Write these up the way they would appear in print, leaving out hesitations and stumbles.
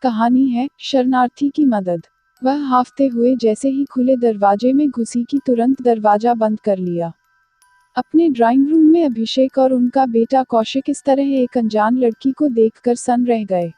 कहानी है शरणार्थी की मदद। वह हांफते हुए जैसे ही खुले दरवाजे में घुसी कि तुरंत दरवाजा बंद कर लिया। अपने ड्राइंग रूम में अभिषेक और उनका बेटा कौशिक इस तरह एक अनजान लड़की को देखकर सन्न रह गए।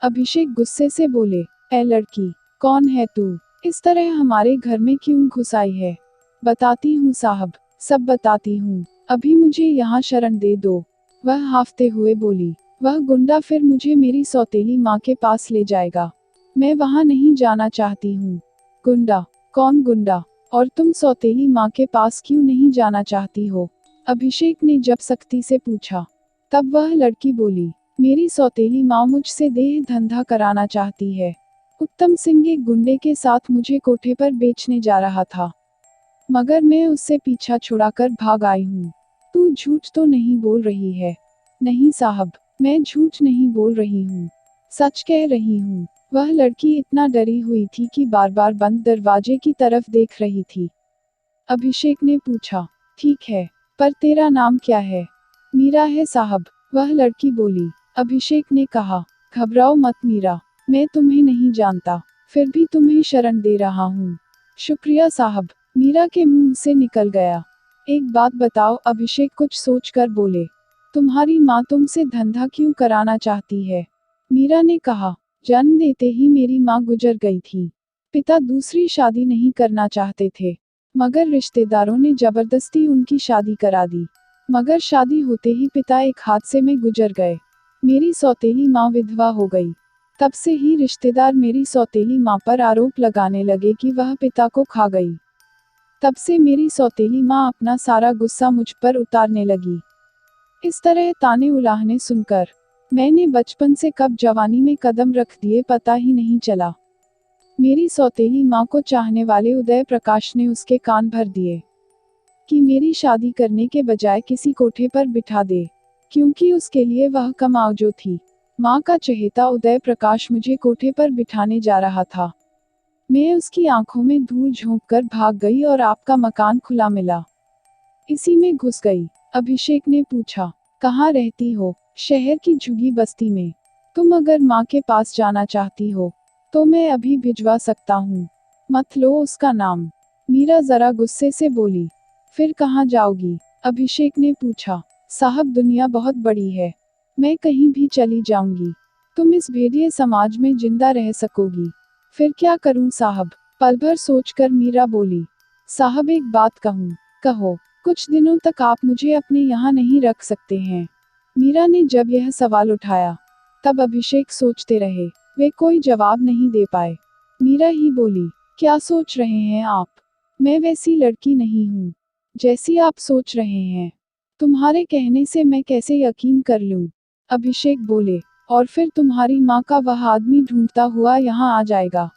अभिषेक गुस्से से बोले, ए लड़की, कौन है तू? इस तरह हमारे घर में क्यों घुस आई है? बताती हूँ साहब, सब बताती हूँ। अभी मुझे यहाँ शरण दे दो। वह हांफते हुए बोली, वह गुंडा फिर मुझे मेरी सौतेली माँ के पास ले जाएगा। मैं वहाँ नहीं जाना चाहती हूँ। गुंडा? कौन गुंडा? और तुम सौतेली माँ के पास क्यों नहीं जाना चाहती हो? अभिषेक ने जब सख्ती से पूछा। तब वह लड़की बोली, मेरी सौतेली माँ मुझसे देह धंधा कराना चाहती है। उत्तम सिंह एक गुंडे के साथ मुझे कोठे पर बेचने जा रहा था, मगर मैं उससे पीछा छुड़ाकर भाग आई हूँ। तू झूठ तो नहीं बोल रही है? नहीं साहब, मैं झूठ नहीं बोल रही हूँ, सच कह रही हूँ। वह लड़की इतना डरी हुई थी कि बार बार बंद दरवाजे की तरफ देख रही थी। अभिषेक ने पूछा, ठीक है, पर तेरा नाम क्या है? मीरा है साहब, वह लड़की बोली। अभिषेक ने कहा, घबराओ मत मीरा, मैं तुम्हें नहीं जानता, फिर भी तुम्हें शरण दे रहा हूँ। शुक्रिया साहब, मीरा के मुंह से निकल गया। एक बात बताओ, अभिषेक कुछ सोचकर बोले, तुम्हारी माँ तुमसे धंधा क्यों कराना चाहती है? मीरा ने कहा, जन्म देते ही मेरी माँ गुजर गई थी। पिता दूसरी शादी नहीं करना चाहते थे, मगर रिश्तेदारों ने जबरदस्ती उनकी शादी करा दी। मगर शादी होते ही पिता एक हादसे में गुजर गए। मेरी सौतेली माँ विधवा हो गई। तब से ही रिश्तेदार मेरी सौतेली माँ पर आरोप लगाने लगे कि वह पिता को खा गई। तब से मेरी सौतेली माँ अपना सारा गुस्सा मुझ पर उतारने लगी। इस तरह ताने उलाहने सुनकर मैंने बचपन से कब जवानी में कदम रख दिए पता ही नहीं चला। मेरी सौतेली माँ को चाहने वाले उदय प्रकाश ने उसके कान भर दिए कि मेरी शादी करने के बजाय किसी कोठे पर बिठा दे, क्योंकि उसके लिए वह कमाओ थी। माँ का चहेता उदय प्रकाश मुझे कोठे पर बिठाने जा रहा था। मैं उसकी आंखों में धूल झोंककर भाग गई और आपका मकान खुला मिला, इसी में घुस गई। अभिषेक ने पूछा, कहाँ रहती हो? शहर की झुगी बस्ती में। तुम अगर माँ के पास जाना चाहती हो तो मैं अभी भिजवा सकता हूँ। मत लो उसका नाम। मीरा जरा गुस्से से बोली। फिर कहाँ जाओगी? अभिषेक ने पूछा। साहब, दुनिया बहुत बड़ी है, मैं कहीं भी चली जाऊंगी। तुम इस भेड़िए समाज में जिंदा रह सकोगी। फिर क्या करूं साहब? पल भर सोचकर मीरा बोली, साहब एक बात कहूं? कहो। कुछ दिनों तक आप मुझे अपने यहाँ नहीं रख सकते हैं। मीरा ने जब यह सवाल उठाया तब अभिषेक सोचते रहे। वे कोई जवाब नहीं दे पाए। मीरा ही बोली, क्या सोच रहे हैं आप? मैं वैसी लड़की नहीं हूँ जैसी आप सोच रहे हैं। तुम्हारे कहने से मैं कैसे यकीन कर लूँ? अभिषेक बोले, और फिर तुम्हारी माँ का वह आदमी ढूंढता हुआ यहाँ आ जाएगा।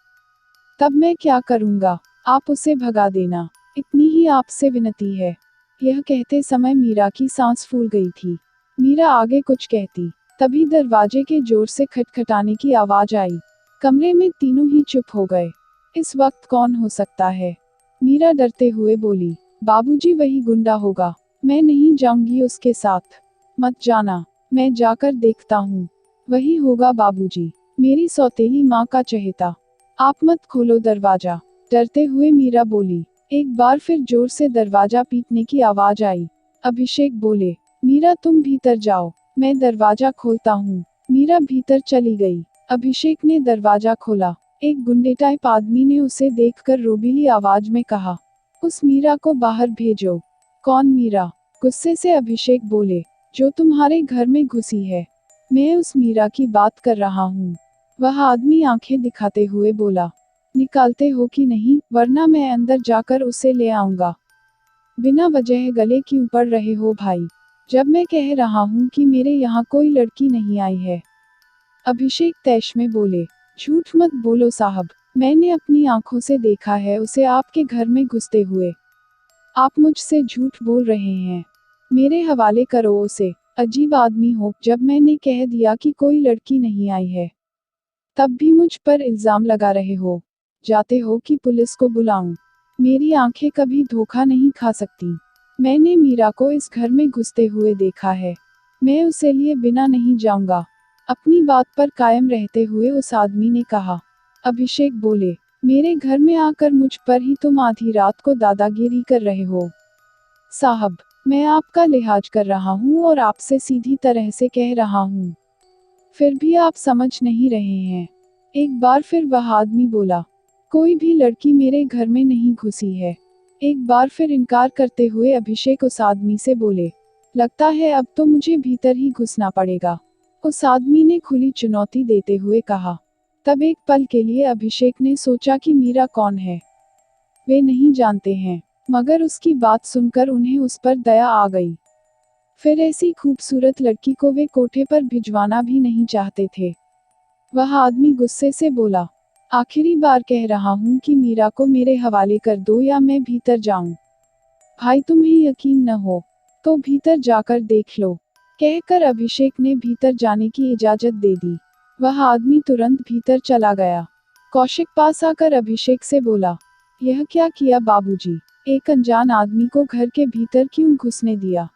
तब मैं क्या करूँगा? आप उसे भगा देना, इतनी ही आपसे विनती है। यह कहते समय मीरा की सांस फूल गई थी। मीरा आगे कुछ कहती, तभी दरवाजे के जोर से खटखटाने की आवाज आई। कमरे में तीनों ही चुप हो गए। इस वक्त कौन हो सकता है? मीरा डरते हुए बोली, बाबूजी वही गुंडा होगा। मैं नहीं जाऊंगी उसके साथ। मत जाना, मैं जाकर देखता हूँ। वही होगा बाबूजी, मेरी सौतेली माँ का चहेता। आप मत खोलो दरवाजा, डरते हुए मीरा बोली। एक बार फिर जोर से दरवाजा पीटने की आवाज आई। अभिषेक बोले, मीरा तुम भीतर जाओ, मैं दरवाजा खोलता हूँ। मीरा भीतर चली गई। अभिषेक ने दरवाजा खोला। एक गुंडे टाइप आदमी ने उसे देखकर रोबीली आवाज में कहा, उस मीरा को बाहर भेजो। कौन मीरा? गुस्से से अभिषेक बोले, जो तुम्हारे घर में घुसी है। मैं उस मीरा की बात कर रहा हूँ। वह आदमी आंखें दिखाते हुए बोला, निकालते हो कि नहीं, वरना मैं अंदर जाकर उसे ले आऊंगा। बिना वजह गले क्यों पड़ रहे हो भाई? जब मैं कह रहा हूँ कि मेरे यहाँ कोई लड़की नहीं आई है। अभिषेक तैश में बोले, झूठ मत बोलो साहब, मैंने अपनी आंखों से देखा है उसे आपके घर में घुसते हुए। आप मुझसे झूठ बोल रहे हैं। मेरे हवाले करो उसे। अजीब आदमी हो, जब मैंने कह दिया कि कोई लड़की नहीं आई है तब भी मुझ पर इल्जाम लगा रहे हो। जाते हो कि पुलिस को बुलाऊं? मेरी आंखें कभी धोखा नहीं खा सकती। मैंने मीरा को इस घर में घुसते हुए देखा है। मैं उसे लिए बिना नहीं जाऊंगा। अपनी बात पर कायम रहते हुए उस आदमी ने कहा। अभिषेक बोले, मेरे घर में आकर मुझ पर ही तुम आधी रात को दादागिरी कर रहे हो। साहब, मैं आपका लिहाज कर रहा हूँ और आपसे सीधी तरह से कह रहा हूँ, फिर भी आप समझ नहीं रहे हैं। एक बार फिर वह आदमी बोला, कोई भी लड़की मेरे घर में नहीं घुसी है। एक बार फिर इनकार करते हुए अभिषेक उस आदमी से बोले, लगता है अब तो मुझे भीतर ही घुसना पड़ेगा। उस आदमी ने खुली चुनौती देते हुए कहा। तब एक पल के लिए अभिषेक ने सोचा कि मीरा कौन है। वे नहीं जानते हैं, मगर उसकी बात सुनकर उन्हें उस पर दया आ गई। फिर ऐसी खूबसूरत लड़की को वे कोठे पर भिजवाना भी नहीं चाहते थे। वह आदमी गुस्से से बोला, आखिरी बार कह रहा हूँ कि मीरा को मेरे हवाले कर दो या मैं भीतर जाऊं। भाई तुम्हें यकीन न हो तो भीतर जाकर देख लो। कहकर अभिषेक ने भीतर जाने की इजाजत दे दी। वह आदमी तुरंत भीतर चला गया। कौशिक पास आकर अभिषेक से बोला, यह क्या किया बाबूजी? एक अनजान आदमी को घर के भीतर क्यों घुसने दिया?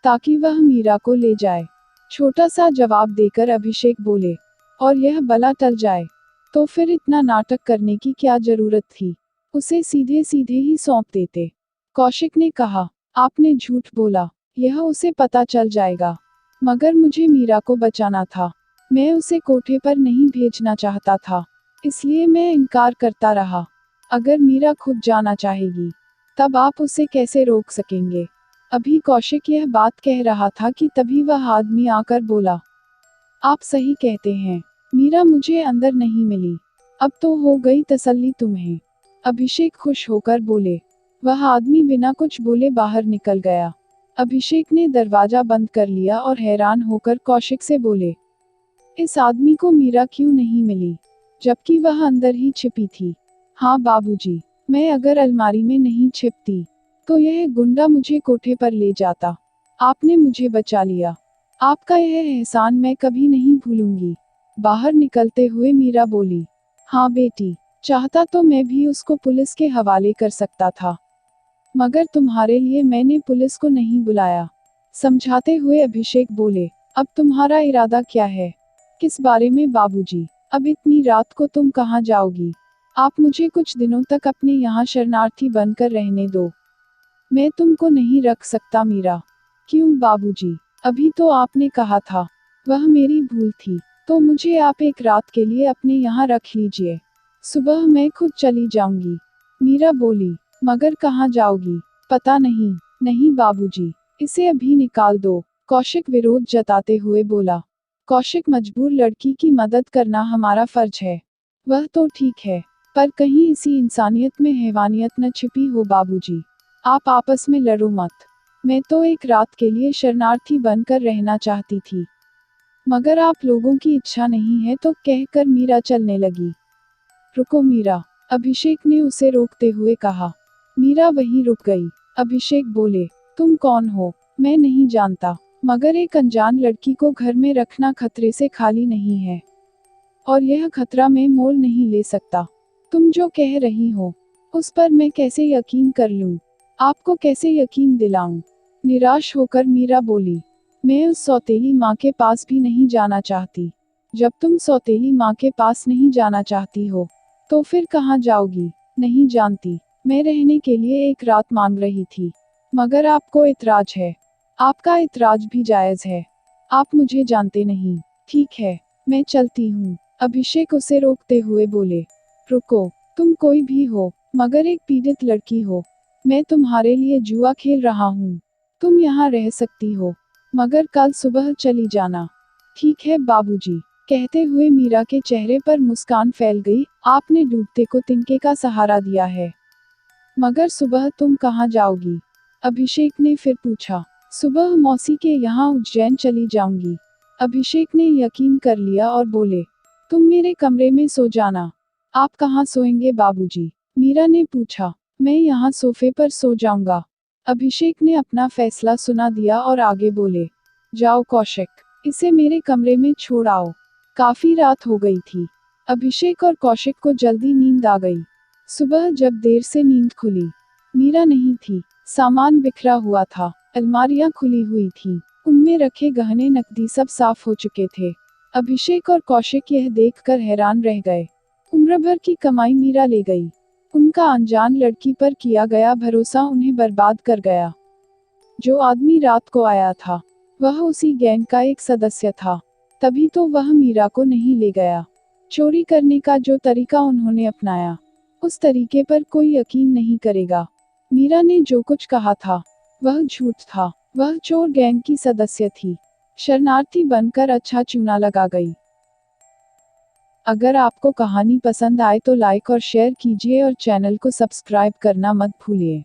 ताकि वह मीरा को ले जाए। छोटा सा जवाब देकर अभिषेक बोले, और यह बला टल जाए तो फिर इतना नाटक करने की क्या जरूरत थी? उसे सीधे सीधे ही सौंप देते। कौशिक ने कहा, आपने झूठ बोला, यह उसे पता चल जाएगा। मगर मुझे मीरा को बचाना था। मैं उसे कोठे पर नहीं भेजना चाहता था, इसलिए मैं इनकार करता रहा। अगर मीरा खुद जाना चाहेगी, तब आप उसे कैसे रोक सकेंगे? अभी कौशिक यह बात कह रहा था कि तभी वह आदमी आकर बोला, आप सही कहते हैं, मीरा मुझे अंदर नहीं मिली। अब तो हो गई तसल्ली तुम्हें। अभिषेक खुश होकर बोले। वह आदमी बिना कुछ बोले बाहर निकल गया। अभिषेक ने दरवाजा बंद कर लिया और हैरान होकर कौशिक से बोले, इस आदमी को मीरा क्यों नहीं मिली, जबकि वह अंदर ही छिपी थी? हाँ बाबूजी, मैं अगर अलमारी में नहीं छिपती तो यह गुंडा मुझे कोठे पर ले जाता। आपने मुझे बचा लिया। आपका यह एहसान मैं कभी नहीं भूलूंगी। बाहर निकलते हुए मीरा बोली, हाँ बेटी, चाहता तो मैं भी उसको पुलिस के हवाले कर सकता था, मगर तुम्हारे लिए मैंने पुलिस को नहीं बुलाया। समझाते हुए अभिषेक बोले, अब तुम्हारा इरादा क्या है? किस बारे में बाबूजी? अब इतनी रात को तुम कहाँ जाओगी? आप मुझे कुछ दिनों तक अपने यहाँ शरणार्थी बनकर रहने दो। मैं तुमको नहीं रख सकता मीरा। क्यों बाबूजी? अभी तो आपने कहा था। वह मेरी भूल थी, तो मुझे आप एक रात के लिए अपने यहाँ रख लीजिए। सुबह मैं खुद चली जाऊंगी। मीरा बोली, मगर कहाँ जाओगी? पता नहीं। नहीं बाबूजी, इसे अभी निकाल दो। कौशिक विरोध जताते हुए बोला। कौशिक, मजबूर लड़की की मदद करना हमारा फर्ज है। वह तो ठीक है, पर कहीं इसी इंसानियत में हैवानियत न छिपी हो बाबूजी। आप आपस में लड़ो मत। मैं तो एक रात के लिए शरणार्थी बनकर रहना चाहती थी, मगर आप लोगों की इच्छा नहीं है तो कहकर मीरा चलने लगी। रुको मीरा, अभिषेक ने उसे रोकते हुए कहा। मीरा वहीं रुक गई। अभिषेक बोले, तुम कौन हो? मैं नहीं जानता, मगर एक अनजान लड़की को घर में रखना खतरे से खाली नहीं है, और यह खतरा मैं मोल नहीं ले सकता। तुम जो कह रही हो, उस पर मैं कैसे यकीन कर लूं? आपको कैसे यकीन दिलाऊं? निराश होकर मीरा बोली, मैं उस सौतेली माँ के पास भी नहीं जाना चाहती। जब तुम सौतेली माँ के पास नहीं जाना चाहती हो, तो फिर कहाँ जाओगी? नहीं जानती। मैं रहने के लिए एक रात मांग रही थी, मगर आपको इतराज है। आपका इतराज भी जायज है। आप मुझे जानते नहीं। ठीक है, मैं चलती हूँ। अभिषेक उसे रोकते हुए बोले, रुको, तुम कोई भी हो, मगर एक पीड़ित लड़की हो। मैं तुम्हारे लिए जुआ खेल रहा हूँ। तुम यहाँ रह सकती हो, मगर कल सुबह चली जाना। ठीक है बाबूजी। कहते हुए मीरा के चेहरे पर मुस्कान फैल गई। आपने डूबते को तिनके का सहारा दिया है, मगर सुबह तुम कहाँ जाओगी? अभिषेक ने फिर पूछा। सुबह मौसी के यहाँ उज्जैन चली जाऊंगी। अभिषेक ने यकीन कर लिया और बोले, तुम मेरे कमरे में सो जाना। आप कहाँ सोएंगे बाबूजी? मीरा ने पूछा। मैं यहाँ सोफे पर सो जाऊंगा। अभिषेक ने अपना फैसला सुना दिया और आगे बोले, जाओ कौशिक, इसे मेरे कमरे में छोड़ आओ। काफी रात हो गई थी। अभिषेक और कौशिक को जल्दी नींद आ गई। सुबह जब देर से नींद खुली, मीरा नहीं थी। सामान बिखरा हुआ था, अलमारियां खुली हुई थी, उनमें रखे गहने नकदी सब साफ हो चुके थे। अभिषेक और कौशिक यह देखकर हैरान रह गए। उम्र भर की कमाई मीरा ले गई। उनका अनजान लड़की पर किया गया भरोसा उन्हें बर्बाद कर गया। जो आदमी रात को आया था, वह उसी गैंग का एक सदस्य था। तभी तो वह मीरा को नहीं ले गया। चोरी करने का जो तरीका उन्होंने अपनाया, उस तरीके पर कोई यकीन नहीं करेगा। मीरा ने जो कुछ कहा था, वह झूठ था। वह चोर गैंग की सदस्य थी। शरणार्थी बनकर अच्छा चूना लगा गई। अगर आपको कहानी पसंद आए तो लाइक और शेयर कीजिए और चैनल को सब्सक्राइब करना मत भूलिए।